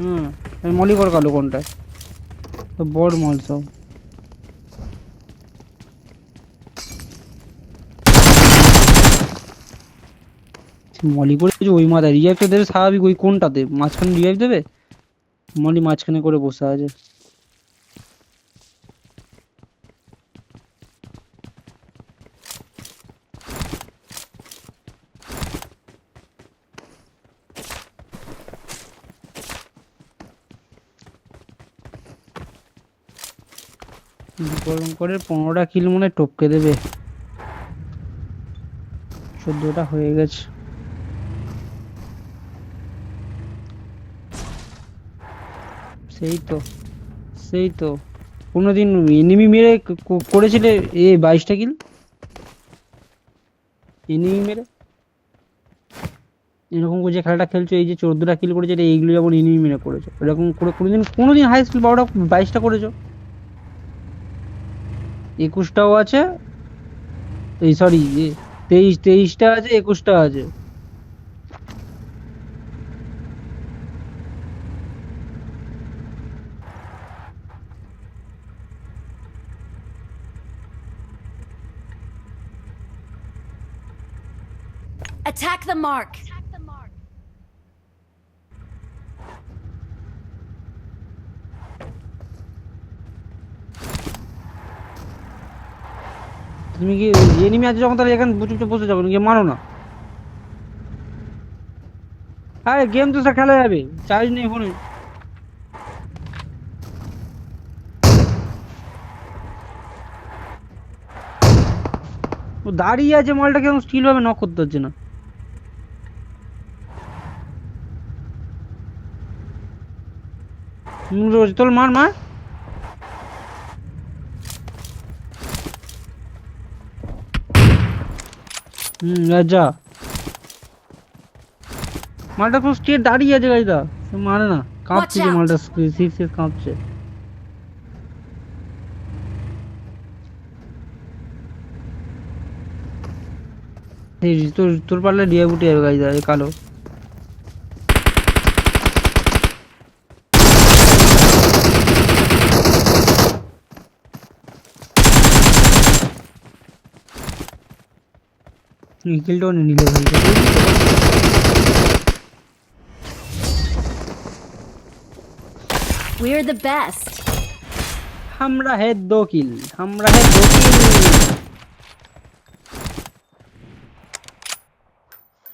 হুম মলি কর কালো কোনটা তো বড় মল সব মলি করে ওই মাথায় রিভাইভ তো দেবে স্বাভাবিক ওই কোনটাতে মাঝখানে রিভাইভ দেবে মলি মাঝখানে করে বসে আছে গরম করে 15টা কিল মনে হয় টপকে দেবে 14টা হয়ে গেছে সেই তো সেই তো কোনোদিন এনিমি মেরে করেছিলে 22টা কিল এনিমি মেরে এরকম করে যে খেলাটা খেলছো এই যে 14টা কিল করেছে এইগুলো যেমন এনিমি মেরে করেছো এরকম করে কোনোদিন হাই স্কুল 22টা করেছো 21টাও আছে এই সরি 23টা আছে 21টা আছে Attack the mark. তুমি কি এনিমি আছে যখন তাহলে এখানে চুপচাপ বসে যাবে গিয়ে মারো না আরে গেম তো স্যার খেলা যাবে চার্জ নেই ফোনে ও দাঁড়িয়ে আছে মালটা কেমন স্টিল ভাবে নক করতে হচ্ছে না তোর মার মার যা মালটা পুরো স্ট্রেট দাঁড়িয়ে আছে গাইদা মানে না কাঁপছে যে মালটা শীর্ষে কাঁপছে তোর পারলে ডিয়া বুটি যাবে গাইদা এই কালো কিলটাও নিলে ভাই We're the best. हमरा है 2 किल हमरा है 2 किल